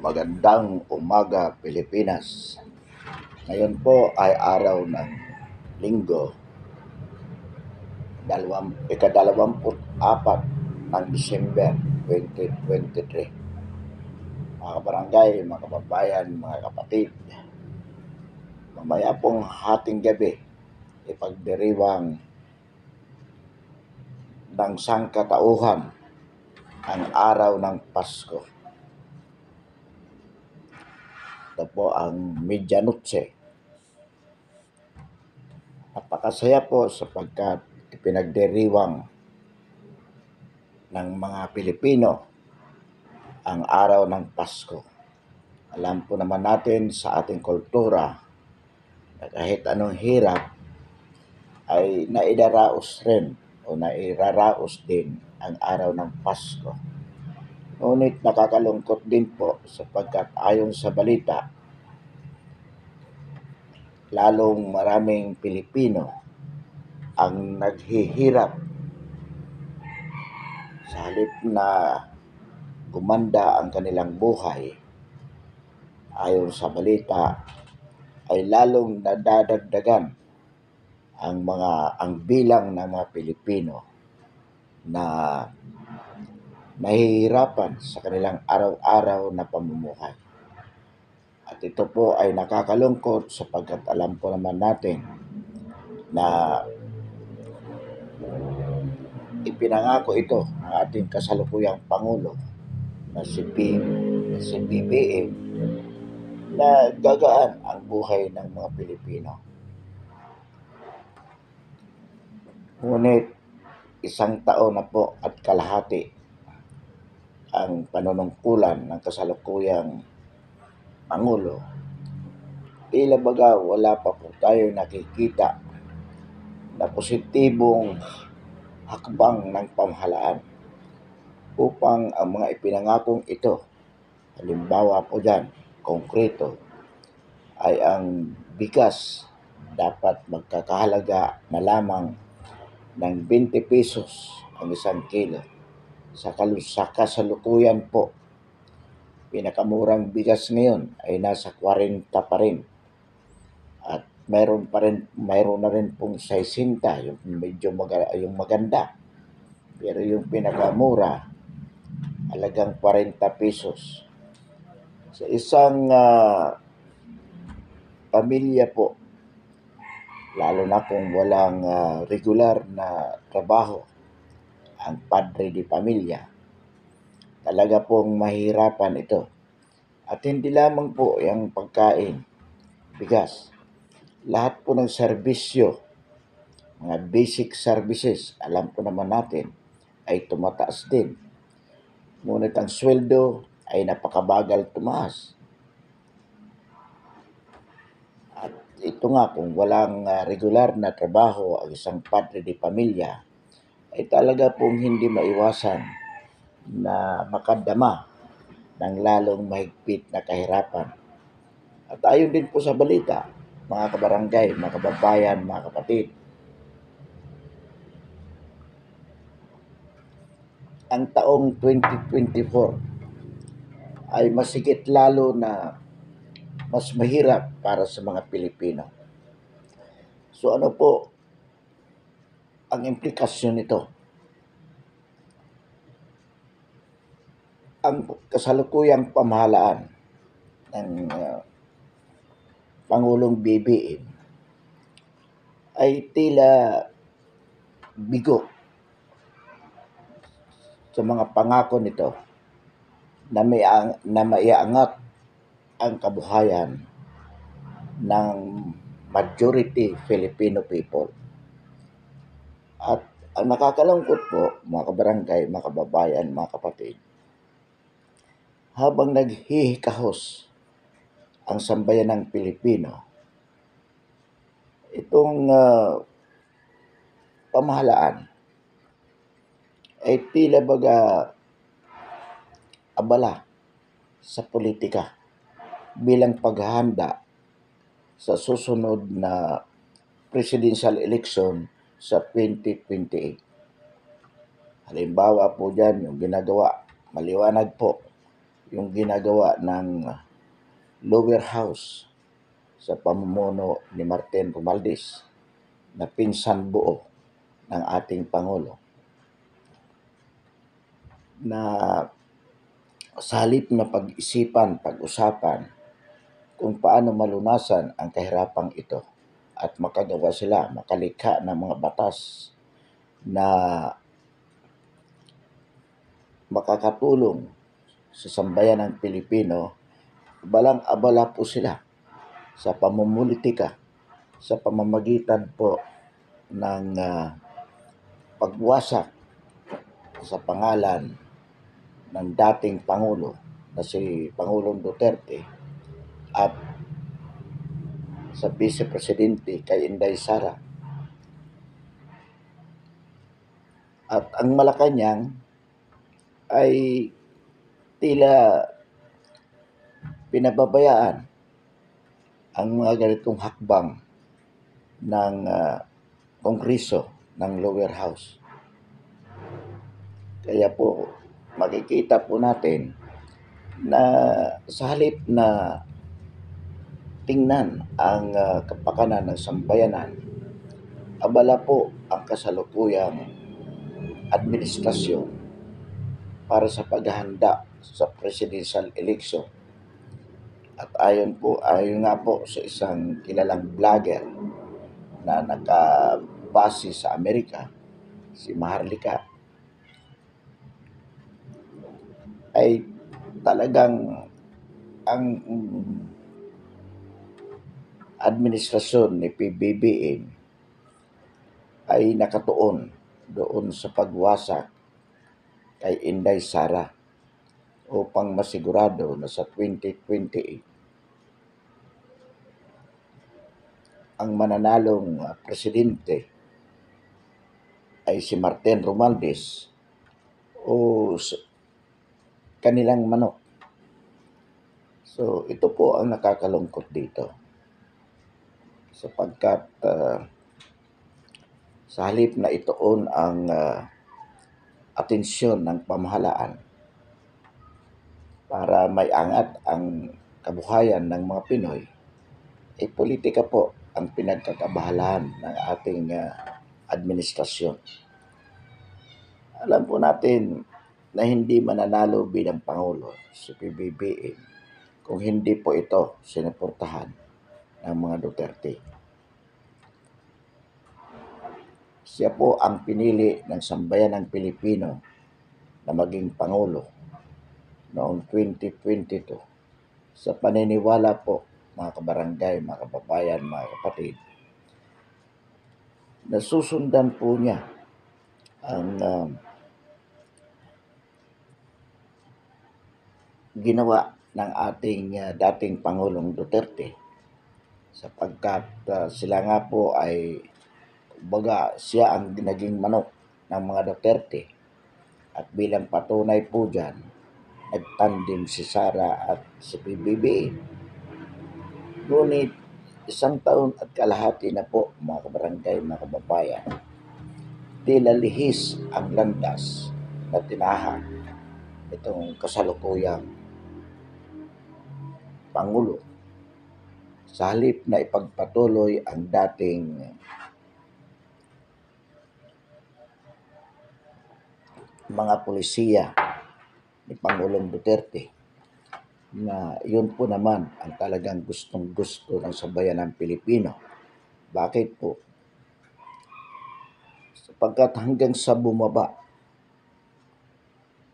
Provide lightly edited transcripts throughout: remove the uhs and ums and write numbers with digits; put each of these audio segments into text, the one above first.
Magandang umaga, Pilipinas. Ngayon po ay araw ng Linggo, ika-24 ng Disyembre 2023. Mga kabarangay, mga kababayan, mga kapatid, mamaya pong hating gabi, ipagdiriwang ng sangkatauhan ang araw ng Pasko. Ito po ang Medianoche. Napakasaya po sapagkat ipinagdiriwang ng mga Pilipino ang araw ng Pasko. Alam po naman natin sa ating kultura na kahit anong hirap ay naidaraos rin o nairaraos din ang araw ng Pasko. Ngunit nakakalungkot din po sapagkat ayon sa balita, lalong maraming Pilipino ang naghihirap sa halip na gumanda ang kanilang buhay. Ayon sa balita ay lalong nadadagdagan ang bilang ng mga Pilipino na nahihirapan sa kanilang araw-araw na pamumuhay. At ito po ay nakakalungkot sapagkat alam po naman natin na ipinangako ito ng ating kasalukuyang Pangulo na si BBM na gagaan ang buhay ng mga Pilipino. Ngunit isang taon na po at kalahati ang panunungkulan ng kasalukuyang Pangulo, tila baga wala pa po tayo nakikita na positibong hakbang ng pamahalaan upang ang mga ipinangakong ito, halimbawa po dyan, konkreto, ay ang bigas dapat magkakahalaga na lamang ng 20 pesos ang isang kilo. Sa kasalukuyan po, pinakamurang bigas ngayon ay nasa 40 pa rin. At mayroon na rin pong 60, yung medyo yung maganda. Pero yung pinakamura, halagang 40 pesos. Sa isang pamilya po, lalo na kung walang regular na trabaho, ang padre de pamilya, talaga pong mahirapan ito. At hindi lamang po yung pagkain, bigas, lahat po ng serbisyo, mga basic services, alam po naman natin, ay tumataas din. Ngunit ang sweldo ay napakabagal tumaas. At ito nga, kung walang regular na trabaho ang isang padre de pamilya, ay talaga pong hindi maiwasan na makadama ng lalong mahigpit na kahirapan. At ayon din po sa balita, mga kabarangay, mga kababayan, mga kapatid, ang taong 2024 ay masigit lalo na mas mahirap para sa mga Pilipino. So ano po ang implikasyon nito? Ang kasalukuyang pamahalaan ng Pangulong BBM ay tila bigo sa mga pangako nito na maiangat ang kabuhayan ng majority Filipino people. At ang nakakalungkot po, mga kabarangay, mga kababayan, mga kapatid, habang naghihikahos ang sambayan ng Pilipino, itong pamahalaan ay tila baga abala sa politika bilang paghahanda sa susunod na presidential election sa 2028. Halimbawa po dyan yung ginagawa, maliwanag po, yung ginagawa ng lower house sa pamumuno ni Martin Romualdez na pinsan buo ng ating Pangulo na sa halip na pag-isipan, pag-usapan kung paano malunasan ang kahirapang ito at makagawa sila, makalikha ng mga batas na makakatulong sa sambayanang Pilipino, abalang-abala po sila sa pamumulitika sa pamamagitan po ng pagwasak sa pangalan ng dating Pangulo na si Pangulong Duterte at sa Vice Presidente kay Inday Sara. At ang Malacanang ay tila pinababayaan ang mga ganitong hakbang ng Kongreso ng lower house. Kaya po makikita po natin na sa halip na tingnan ang kapakanan ng sambayanan, abala po ang kasalukuyang administrasyon para sa paghahanda sa presidential election. At ayon nga po sa isang kilalang vlogger na nakabase sa Amerika, si Maharlika, ay talagang ang administrasyon ni PBBM ay nakatuon doon sa pagwasak kay Inday Sara upang masigurado na sa 2028 ang mananalong presidente ay si Martin Romualdez o kanilang manok. So ito po ang nakakalungkot dito, sapagkat sa halip na ituon ang atensyon ng pamahalaan para may angat ang kabuhayan ng mga Pinoy, ay politika po ang pinagkakabahalan ng ating administrasyon. Alam po natin na hindi mananalo bilang Pangulo si PBBM kung hindi po ito sinuportahan ng mga Duterte. Siya po ang pinili ng sambayanang Pilipino na maging Pangulo noong 2022 sa paniniwala po, mga kabarangay, mga kababayan, mga kapatid, na susundan po niya ang ginawa ng ating dating Pangulong Duterte, sapagkat sila nga po ay, kumbaga, siya ang naging manok ng mga Duterte, at bilang patunay po dyan, nagtandem si Sara at si PBBM. Ngunit 1 taon at kalahati na po, mga kabarangay, mga kababayan, tila lihis ang landas na tinahak itong kasalukuyang Pangulo sa halip na ipagpatuloy ang dating mga pulisiya ni Pangulong Duterte, na yun po naman ang talagang gustong-gusto ng sambayanang Pilipino. Bakit po? Sapagkat hanggang sa bumaba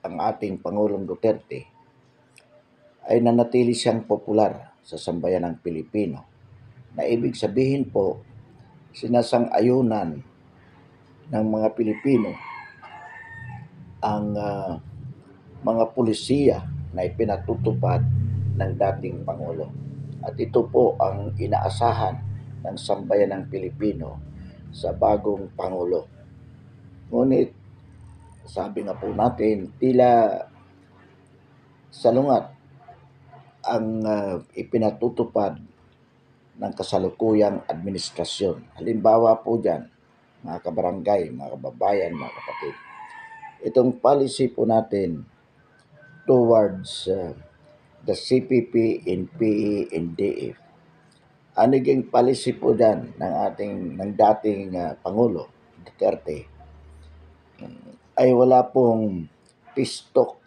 ang ating Pangulong Duterte, ay nanatili siyang popular sa sambayanang Pilipino, na ibig sabihin po, sinasang-ayunan ng mga Pilipino ang mga pulisiya na ipinatutupad ng dating Pangulo. At ito po ang inaasahan ng sambayanang Pilipino sa bagong Pangulo. Ngunit sabi nga po natin, tila salungat ang ipinatutupad ng kasalukuyang administrasyon. Halimbawa po dyan, mga kabarangay, mga kababayan, mga kapatid, itong policy po natin towards the CPP, NPA, and DF. Ang naging policy po dyan ng dating Pangulo Duterte ay wala pong peace talk.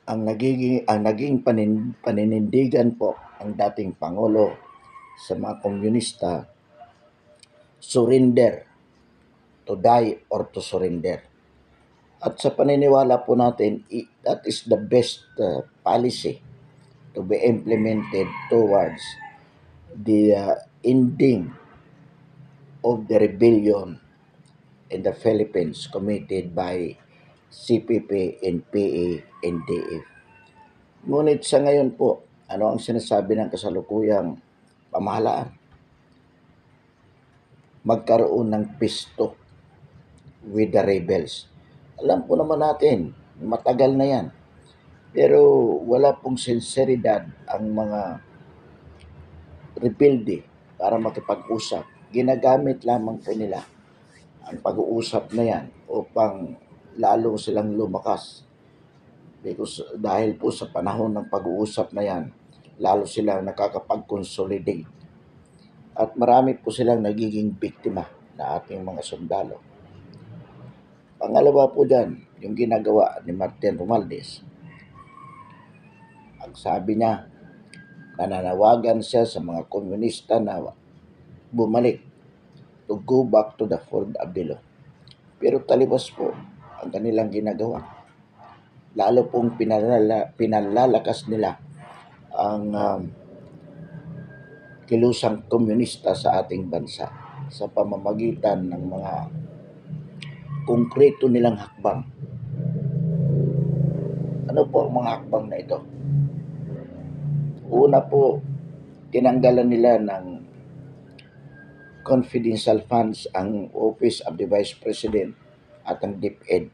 Ang naging paninindigan po ang dating Pangulo sa mga komunista, surrender, to die or to surrender. At sa paniniwala po natin, that is the best policy to be implemented towards the ending of the rebellion in the Philippines committed by CPP, NPA, and DF. Ngunit sa ngayon po, ano ang sinasabi ng kasalukuyang pamahalaan? Magkaroon ng peace talk with the rebels. Alam po naman natin, matagal na yan. Pero wala pong sinseridad ang mga rebelde para makipag-usap. Ginagamit lamang po nila ang pag-uusap na yan upang lalo silang lumakas. Dahil po sa panahon ng pag-uusap na yan, lalo silang nakakapag-consolidate. At marami po silang nagiging biktima na ating mga sundalo. Pangalawa po dyan, yung ginagawa ni Martin Romualdez. Ang sabi niya, nananawagan siya sa mga komunista na bumalik to go back to the fold of the law. Pero talibas po ang kanilang ginagawa. Lalo pong pinalalakas nila ang kilusang komunista sa ating bansa sa pamamagitan ng mga konkreto nilang hakbang. Ano po ang mga hakbang na ito? Una po, tinanggalan nila ng confidential funds ang Office of the Vice President at ang DepEd,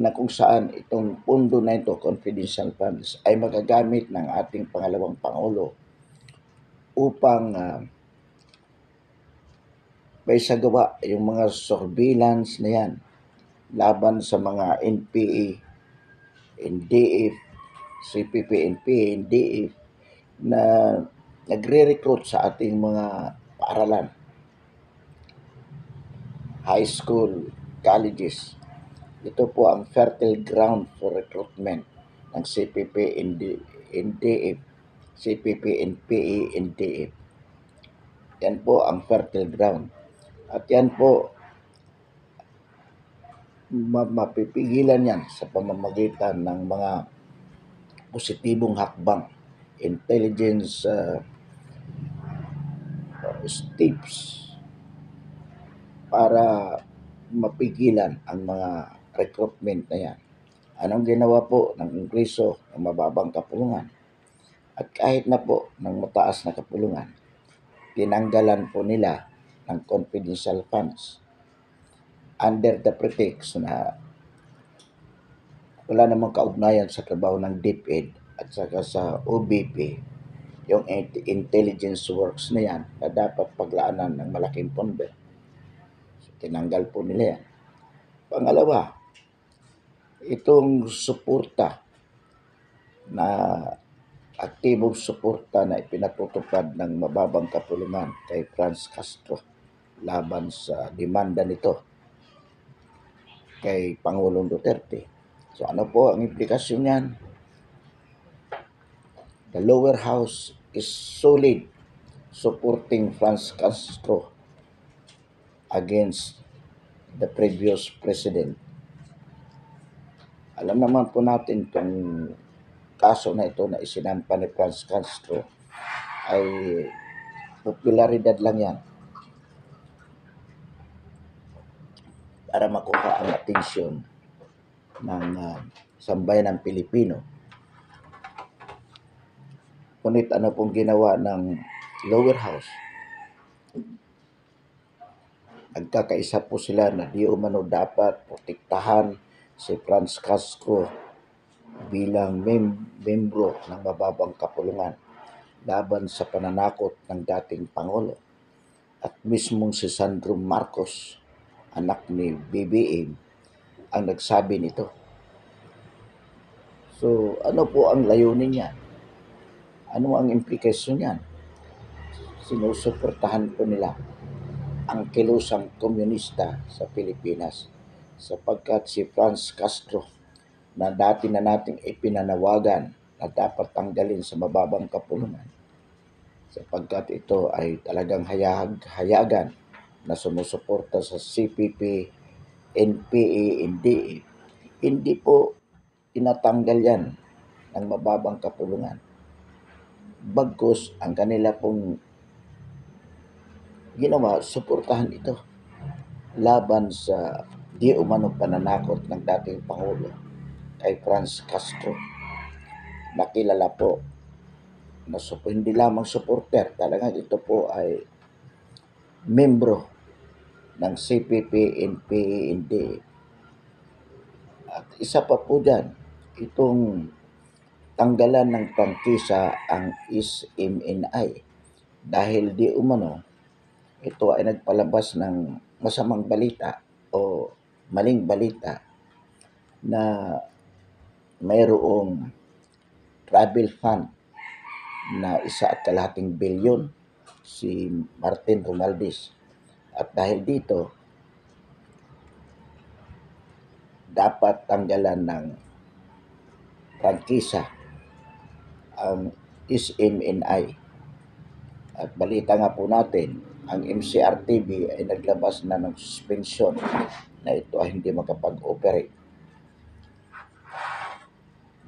na kung saan itong pundo na ito, confidential funds, ay magagamit ng ating pangalawang Pangulo upang may sagawa yung mga surveillance na yan laban sa mga NPA, NDF, CPP, NPA, NDF na nagre-recruit sa ating mga paaralan, high school, colleges. Ito po ang fertile ground for recruitment ng CPP, NDF, CPP, NPA, NDF. Yan po ang fertile ground. At yan po, mapipigilan yan sa pamamagitan ng mga positibong hakbang, intelligence steps para mapigilan ang mga recruitment na yan. Anong ginawa po ng Kongreso ng mababang kapulungan? At kahit na po ng mataas na kapulungan, tinanggalan po nila ng confidential funds under the pretext na wala namang kaugnayan sa trabaho ng DepEd at saka sa OBP, yung intelligence works na yan na dapat paglaanan ng malaking pondo. So, tinanggal po nila yan. Pangalawa, itong suporta na aktibong suporta na ipinatutupad ng mababang kapulungan kay Franz Castro laban sa demanda nito kay Pangulong Duterte. So ano po ang implikasyon niyan? The lower house is solid supporting Franz Castro against the previous president. Alam naman po natin itong kaso na ito na isinampa ni Franz Castro ay popularidad lang yan para makuha ang atensyon ng sambayan ng Pilipino. Ngunit ano pong ginawa ng lower house? Nagkakaisa po sila na di umano dapat protektahan si Franz Castro bilang membro ng mababang kapulungan laban sa pananakot ng dating Pangulo. At mismong si Sandro Marcos, anak ni BBM, ang nagsabi nito. So, ano po ang layunin niyan? Ano ang implikasyon niyan? Sinusuportahan po nila ang kilusang komunista sa Pilipinas sapagkat si Franz Castro na dati na nating ipinanawagan na dapat tanggalin sa mababang kapulungan sapagkat ito ay talagang hayagan na sumusuporta sa CPP, NPA, NDA. Hindi po tinatanggal yan ng mababang kapulungan. Bagkus ang kanila pong ginawa, suportahan ito laban sa di umano pananakot ng dating Pangulo kay Franz Castro. Nakilala po na hindi lamang supporter, talagang ito po ay membro ng CPP, NPA, NDA. At isa pa po dyan, itong tanggalan ng prangkisa ang SMNI dahil di umano ito ay nagpalabas ng masamang balita o maling balita na mayroong travel fund na 1.5 bilyon si Martin Romualdez. At dahil dito, dapat tanggalan ng prangkisa ang SMNI. At balita nga po natin, ang MCRTV ay naglabas na ng suspension na ito ay hindi makapag-operate.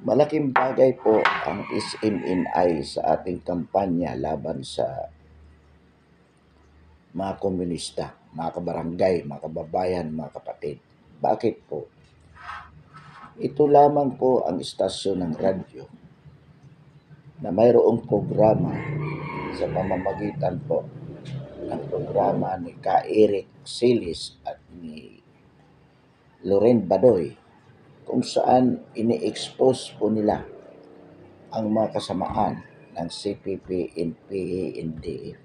Malaking bagay po ang SMNI sa ating kampanya laban sa mga komunista, mga kabarangay, mga kababayan, mga kapatid. Bakit po? Ito lamang po ang istasyon ng radyo na mayroong programa sa pamamagitan po ng programa ni Ka Eric Silis at ni Loren Badoy kung saan ini-expose po nila ang mga kasamaan ng CPP, NPA, NDA.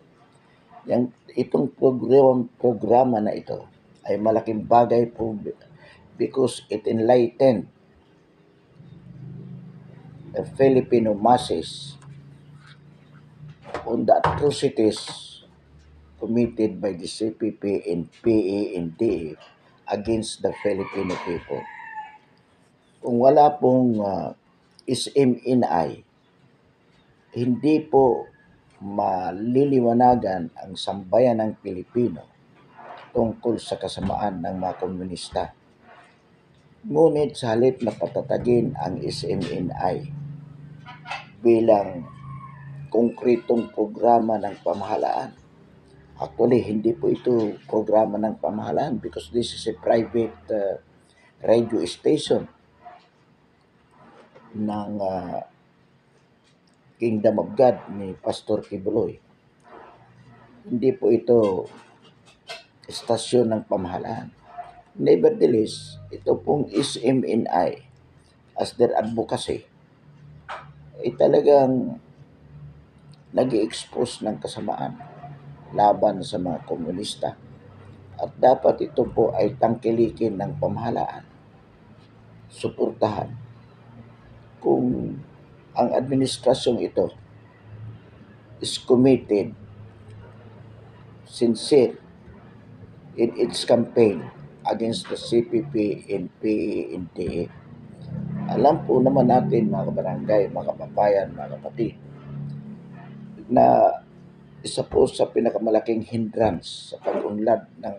Itong programa na ito ay malaking bagay po because it enlightened the Filipino masses on the atrocities committed by the CPP, NPA, NDA against the Filipino people. Kung wala pong SMNI, hindi po maliliwanagan ang sambayan ng Pilipino tungkol sa kasamaan ng mga komunista. Ngunit sa halip na patatagin ang SMNI bilang konkretong programa ng pamahalaan, actually hindi po ito programa ng pamahalaan because this is a private radio station ng Kingdom of God ni Pastor Kibuloy. Hindi po ito estasyon ng pamahalaan. Nevertheless, ito pong SMNI as their advocacy ay talagang nag-i-expose ng kasamaan laban sa mga komunista. At dapat ito po ay tangkilikin ng pamahalaan, suportahan. Kung ang administrasyong ito is committed, sincere in its campaign against the CPP, NPA, NDA, alam po naman natin mga kabarangay, mga kababayan, mga kapatid, na isa po sa pinakamalaking hindrance sa pag-unlad ng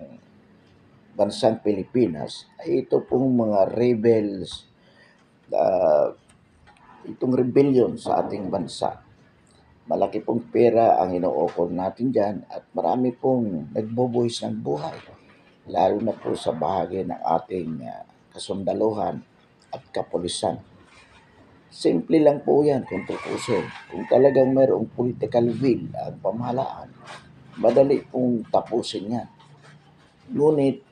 bansang Pilipinas ay ito pong mga rebels, itong rebellion sa ating bansa. Malaki pong pera ang inookol natin dyan at marami pong nagbubuhis ng buhay, lalo na po sa bahagi ng ating kasundaluhan at kapulisan. Simple lang po yan kung tutusin. Kung talagang mayroong political will ang pamahalaan, madali pong tapusin yan. Ngunit,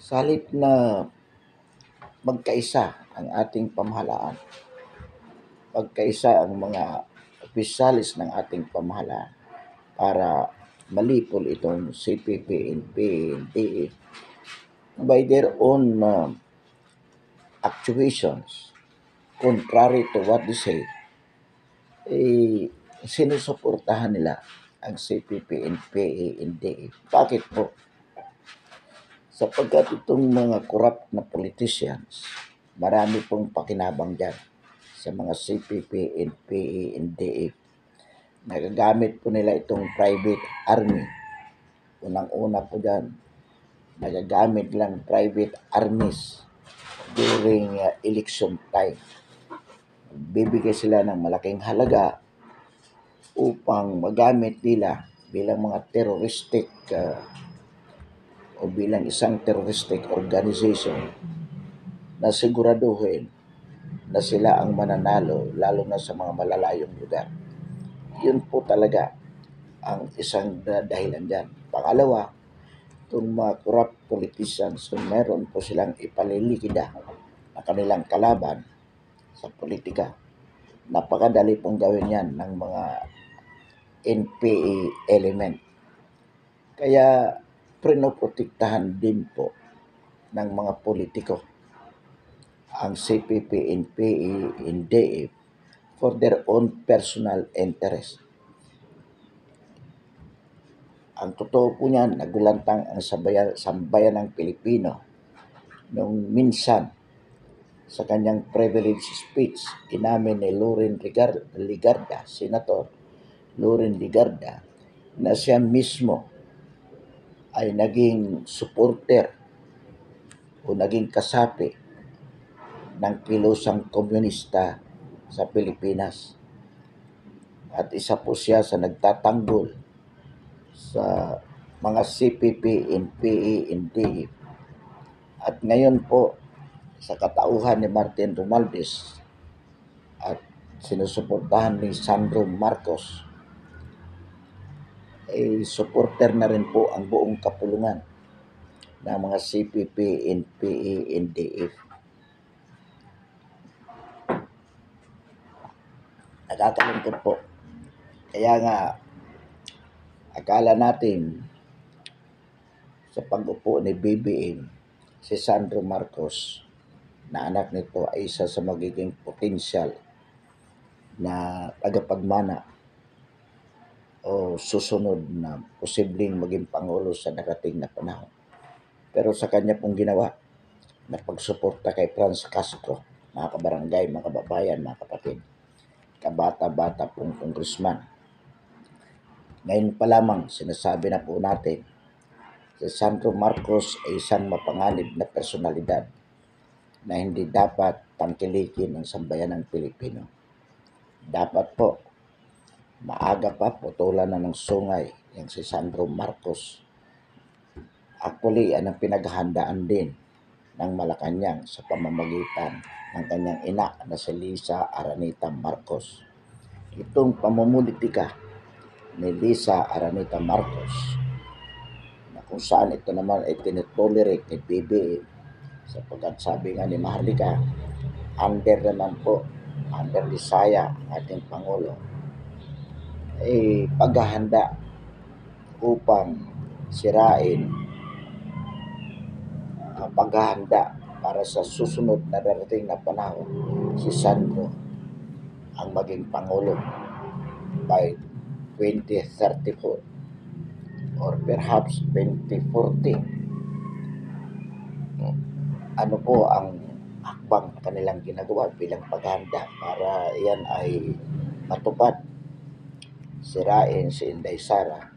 sa halip na magkaisa ang ating pamahalaan, magkaisa ang mga opisyalis ng ating pamahalaan para malipol itong CPP, NPA, NDA by their own actuations, contrary to what they say, sinusuportahan nila ang CPP, NPA, NDA. Bakit po? Sapagkat itong mga corrupt na politicians, marami pong pakinabang dyan sa mga CPP, NPA, NDA. Nagagamit po nila itong private army. Unang-una po dyan, nagagamit lang private armies during election time. Bibigay sila ng malaking halaga upang magamit nila bilang mga terroristic o bilang isang terroristic organization na siguraduhin na sila ang mananalo lalo na sa mga malalayong lugar. Yun po talaga ang isang dahilan dyan. Pangalawa, itong mga corrupt politicians, kung meron po silang ipalilikida na kanilang kalaban sa politika, napakadali pong gawin yan ng mga NPA element. Kaya pinoprotektahan din po ng mga politiko ang CPP, NPA, NDF for their own personal interest. Ang totoo po niyan, nagulantang ang sambayan ng Pilipino nung minsan sa kanyang privilege speech, inamin ni Loren Ligarda, Senator Loren Ligarda, na siya mismo ay naging supporter o naging kasapi ng kilosang komunista sa Pilipinas. At isa po siya sa nagtatanggol sa mga CPP, NPA, NDF. At ngayon po, sa katauhan ni Martin Romualdez at sinusuportahan ni Sandro Marcos, supporter na rin po ang buong kapulungan ng mga CPP, NPA, NDF. Nakakalungkot po. Kaya nga, akala natin sa pag-upo ni BBM, si Sandro Marcos, na anak nito ay isa sa magiging potensyal na tagapagmana o susunod na posibleng maging pangulo sa darating na panahon. Pero sa kanya pong ginawa na pagsuporta kay Franz Castro, mga kabarangay, mga kababayan, mga kapatid, kabata-bata pong congressman. Ngayon pa lamang sinasabi na po natin, si Sandro Marcos ay isang mapanganib na personalidad na hindi dapat tangkilikin ng sambayan ng Pilipino. Dapat po, maaga pa putulan na ng sungay yung si Sandro Marcos. Actually, ang pinaghahandaan din ng Malacanang sa pamamagitan ng kanyang ina na si Lisa Araneta Marcos. Itong pamumulitika ni Lisa Araneta Marcos, na kung saan ito naman ay tinitolerate ni BBM, sapagkat sabi nga ni Maharlika, under Lisaya ang ating Pangulo, ay paghahanda upang sirain ang paghahanda para sa susunod na darating na panahon, si Sandro ang maging Pangulo by 2034 or perhaps 2040. Ano po ang hakbang na kanilang ginagawa bilang paghahanda para yan ay matupad, sirain si Inday Sara,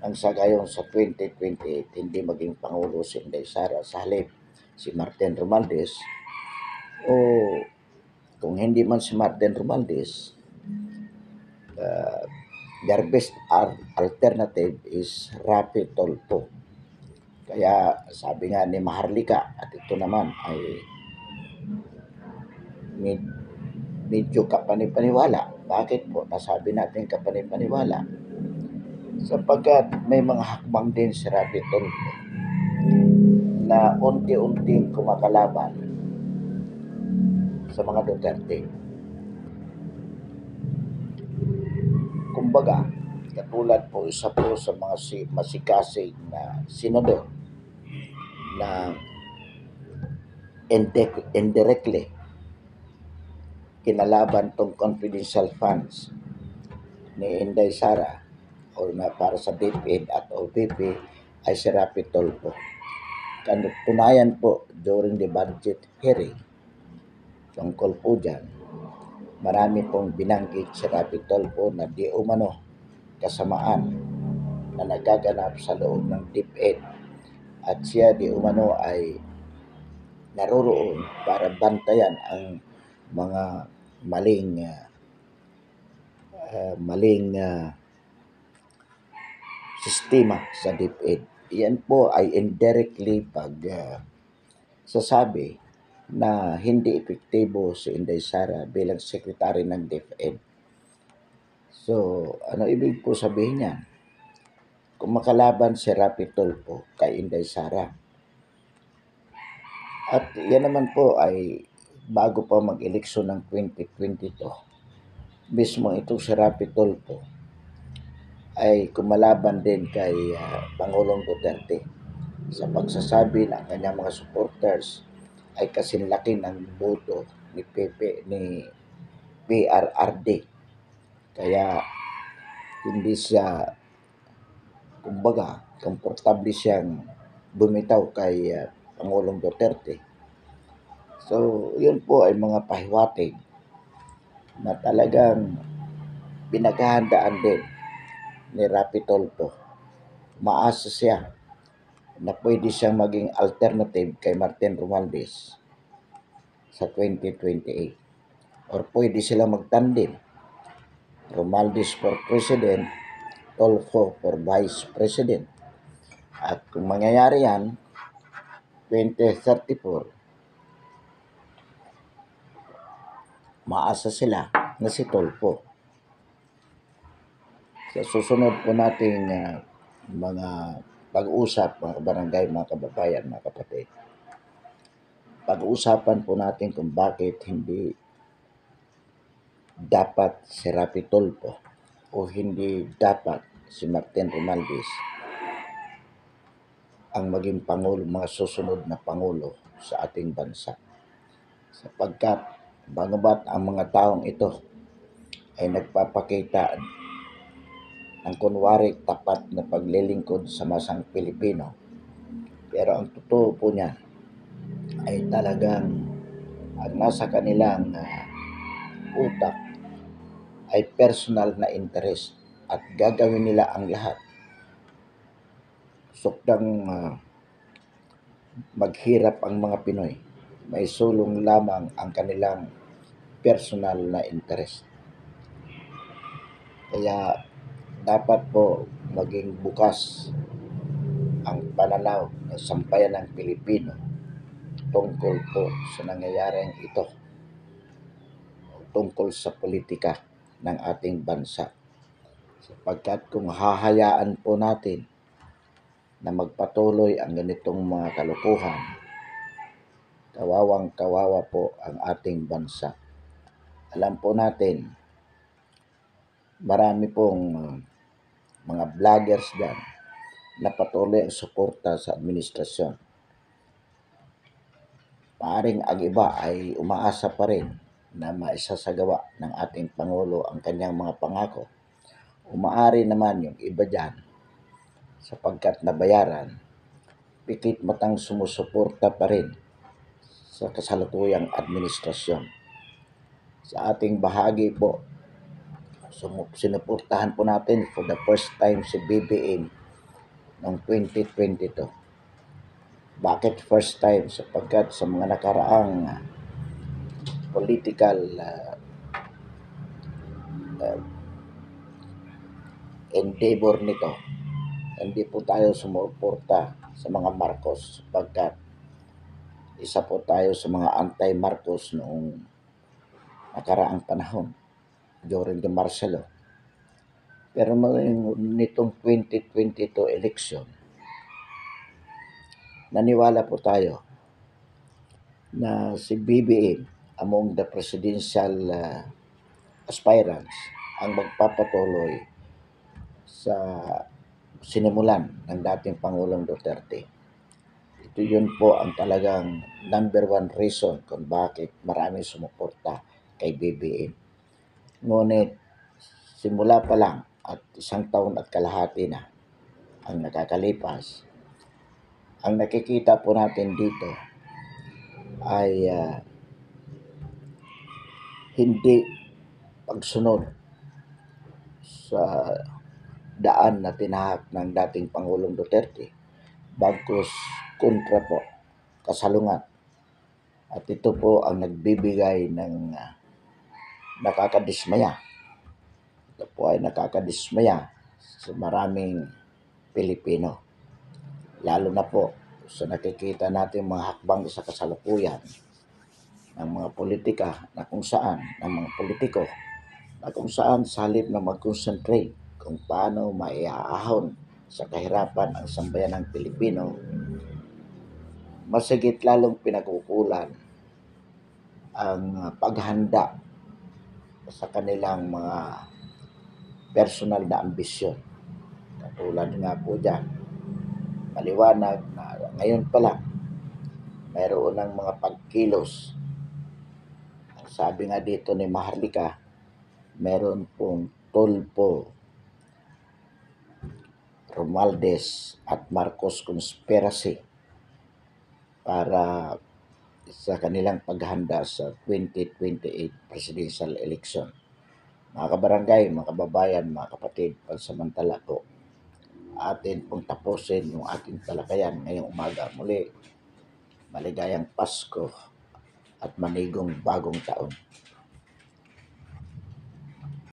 ang sa gayon sa 2028 hindi maging Pangulo si Inday Sara, sa halip si Martin Romualdez, o kung hindi man si Martin Romualdez, their best alternative is Rapi Tulfo. Kaya sabi nga ni Maharlika, at ito naman ay medyo kapanipaniwala. Bakit po nasabi natin kapanipaniwala? Sapagkat may mga hakbang din si Rapi Tulfo na unti-unting kumakalaban sa mga Duterte. Kumbaga, katulad po isa po sa mga masikasig na senador na indirectly kinalaban tong confidential funds ni Inday Sara o na para sa DepEd at OPP ay si Rapi Tulfo. Katunayan po during the budget hearing tungkol po dyan, marami pong binanggit si Rapi Tulfo na di umano kasamaan na nagaganap sa loob ng DepEd at siya di umano ay naroroon para bantayan ang mga maling sistema sa DepEd. Yan po ay indirectly sasabi na hindi epektibo si Inday Sara bilang sekretary ng DepEd. So, ano ibig po sabihin niyan? Kung makalaban si Rapi Tulfo kay Inday Sara. At yan naman po ay bago pa mag-eleksyon ng 2022, mismo itong si Rapi Tulfo ay kumalaban din kay Pangulong Duterte sa pagsasabi ng kanyang mga supporters ay kasinlaki ng boto ni PRRD. Kaya hindi siya, kumbaga, komportable siyang bumitaw kay Pangulong Duterte. So, yun po ay mga pahiwatig na talagang pinaghahandaan din ni Rapi Tulfo. Maasa siya na pwede siyang maging alternative kay Martin Romualdez sa 2028. Or pwede sila magtandem. Romualdez for President, Tulfo for Vice President. At kung mangyayari yan, 2034, maasa sila na si Tulfo. Sa susunod po nating mga pag-usap, mga barangay, mga kababayan, mga kapatid, pag-uusapan po natin kung bakit hindi dapat si Rapi Tulfo o hindi dapat si Martin Romualdez ang maging pangulo, mga susunod na pangulo sa ating bansa. Sapagkat bagamat ang mga taong ito ay nagpapakita ng kunwari tapat na paglilingkod sa masang Pilipino, pero ang totoo po niya ay talagang ang nasa kanilang utak ay personal na interest at gagawin nila ang lahat sukdang maghirap ang mga Pinoy. May sulong lamang ang kanilang personal na interest. Kaya dapat po maging bukas ang pananaw ng sambayan ng Pilipino tungkol po sa nangyayaring ito, tungkol sa politika ng ating bansa. Sapagkat kung hahayaan po natin na magpatuloy ang ganitong mga kalokohan, kawawang-kawawa po ang ating bansa. Alam po natin, marami pong mga vloggers dyan na patuloy ang suporta sa administrasyon. Maaring ang iba ay umaasa pa rin na maisasagawa ng ating Pangulo ang kanyang mga pangako. Umaari naman yung iba dyan sapagkat nabayaran, pikit matang sumusuporta pa rin sa kasalukuyang administrasyon. Sa ating bahagi po, sinuportahan po natin for the first time si BBM noong 2022. Bakit first time? Sapagkat sa mga nakaraang political endeavor nito, hindi po tayo sumuporta sa mga Marcos sapagkat isa po tayo sa mga anti-Marcos noong nakaraang panahon during the martial law. Pero nitong 2022 election, naniwala po tayo na si BBM among the presidential aspirants ang magpapatuloy sa sinimulan ng dating Pangulong Duterte. Ito yun po ang talagang number one reason kung bakit maraming sumuporta kay BBM. Ngunit simula pa lang at 1 taon at kalahati na ang nakakalipas, ang nakikita po natin dito ay hindi pagsunod sa daan na tinahak ng dating Pangulong Duterte, bagkus kontra po, kasalungat. At ito po ang nagbibigay ng nakakadismaya. Ito po ay nakakadismaya sa maraming Pilipino. Lalo na po sa nakikita natin mga hakbang sa kasalukuyan ng mga politika na kung saan, ng mga politiko na kung saan sa halip na mag-concentrate kung paano maiaahon sa kahirapan ang sambayan ng Pilipino, masigit lalong pinagkukulan ang paghanda sa kanilang mga personal na ambisyon. Katulad nga po dyan, maliwanag na ngayon pa lang, mayroon ng mga pagkilos. Ang sabi nga dito ni Maharlika, meron pong Tulfo, Romualdez at Marcos conspiracy para sa kanilang paghanda sa 2028 presidential election. Mga kabarangay, mga kababayan, mga kapatid, pansamantala po, atin pong tapusin yung ating talakayan ngayong umaga. Muli, maligayang Pasko at manigong bagong taon.